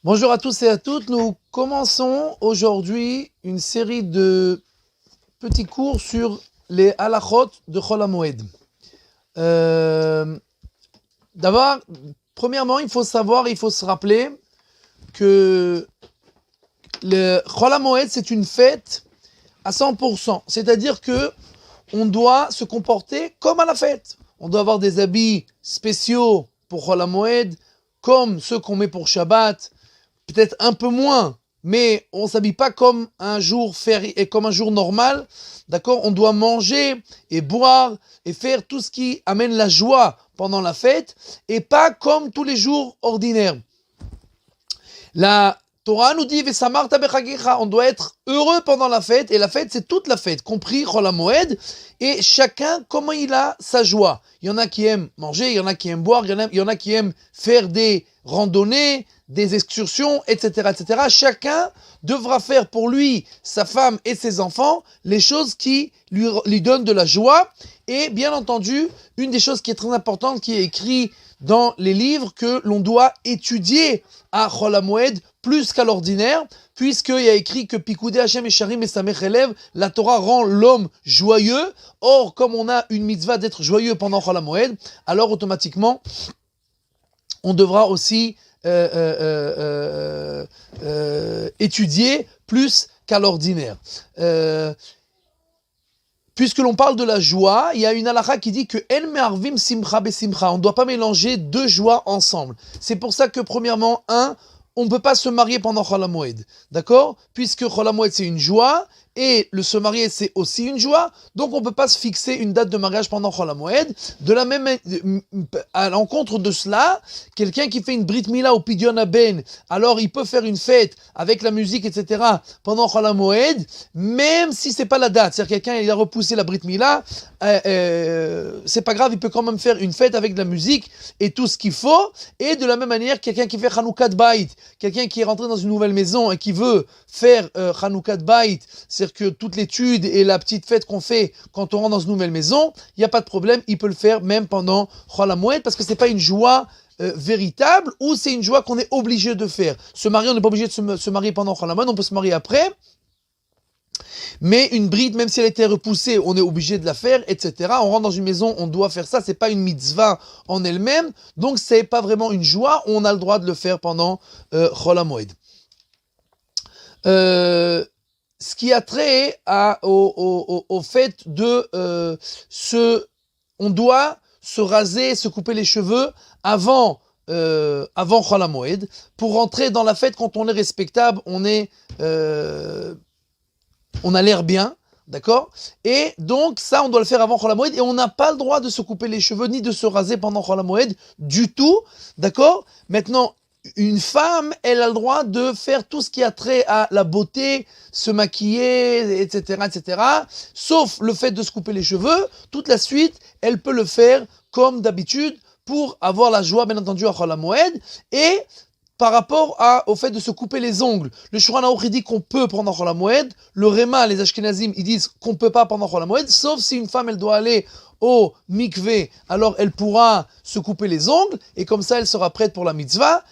Bonjour à tous et à toutes, nous commençons aujourd'hui une série de petits cours sur les halachot de Chol HaMoed. D'abord, premièrement, il faut savoir, il faut se rappeler que le Chol HaMoed, c'est une fête à 100%. C'est-à-dire que on doit se comporter comme à la fête. On doit avoir des habits spéciaux pour Chol HaMoed, comme ceux qu'on met pour Shabbat, peut-être un peu moins, mais on ne s'habille pas comme un jour férié et comme un jour normal. D'accord ? On doit manger et boire et faire tout ce qui amène la joie pendant la fête et pas comme tous les jours ordinaires. La Torah nous dit Vesamarta bechagecha, on doit être heureux pendant la fête, et la fête c'est toute la fête, compris Chol HaMoed, et chacun comment il a sa joie. Il y en a qui aiment manger, il y en a qui aiment boire, il y en a qui aiment faire des randonnées, des excursions, etc., etc. Chacun devra faire pour lui, sa femme et ses enfants les choses qui lui donnent de la joie. Et bien entendu, une des choses qui est très importante, qui est écrite dans les livres, que l'on doit étudier à Chol HaMoed plus qu'à l'ordinaire, puisqu'il y a écrit que Pikoudé Hashem et Sharim et Samech Elev, la Torah rend l'homme joyeux. Or, comme on a une mitzvah d'être joyeux pendant Chol HaMoed, alors automatiquement, on devra aussi étudier plus qu'à l'ordinaire. Puisque l'on parle de la joie, il y a une halakha qui dit que En me'arvim simcha besimcha. On ne doit pas mélanger deux joies ensemble. C'est pour ça que premièrement, on ne peut pas se marier pendant Chol HaMoed. D'accord ? Puisque Chol HaMoed c'est une joie, et le se marier c'est aussi une joie, donc on ne peut pas se fixer une date de mariage pendant Chol HaMoed. De la même, à l'encontre de cela, quelqu'un qui fait une Brit Mila au Pidyon HaBen, alors il peut faire une fête avec la musique, etc. pendant Chol HaMoed, même si c'est pas la date. C'est-à-dire quelqu'un il a repoussé la Brit Mila, c'est pas grave, il peut quand même faire une fête avec de la musique et tout ce qu'il faut. Et de la même manière, quelqu'un qui fait Chanoukat Bait, quelqu'un qui est rentré dans une nouvelle maison et qui veut faire Chanoukat Bait, c'est-à-dire que toute l'étude et la petite fête qu'on fait quand on rentre dans une nouvelle maison, il n'y a pas de problème, il peut le faire même pendant Chol HaMoed, parce que c'est pas une joie véritable, ou c'est une joie qu'on est obligé de faire. Se marier, on n'est pas obligé de se marier pendant Chol HaMoed, on peut se marier après. Mais une bride, même si elle a été repoussée, on est obligé de la faire, etc. On rentre dans une maison, on doit faire ça. C'est pas une mitzvah en elle-même, donc c'est pas vraiment une joie. On a le droit de le faire pendant Chol HaMoed. Ce qui a trait au fait de on doit se raser, se couper les cheveux avant Chol HaMoed, pour rentrer dans la fête quand on est respectable, on a l'air bien, d'accord ? Et donc ça, on doit le faire avant Chol HaMoed, et on n'a pas le droit de se couper les cheveux ni de se raser pendant Chol HaMoed du tout, d'accord ? Maintenant, une femme, elle a le droit de faire tout ce qui a trait à la beauté, se maquiller, etc., etc., sauf le fait de se couper les cheveux. Toute la suite, elle peut le faire comme d'habitude pour avoir la joie, bien entendu, à Chol HaMoed. Et par rapport au fait de se couper les ongles, le Shulchan Aruch dit qu'on peut pendant Chol HaMoed, le Réma, les Ashkenazim, ils disent qu'on ne peut pas pendant Chol HaMoed, sauf si une femme, elle doit aller au mikvé, alors elle pourra se couper les ongles, et comme ça, elle sera prête pour la mitzvah.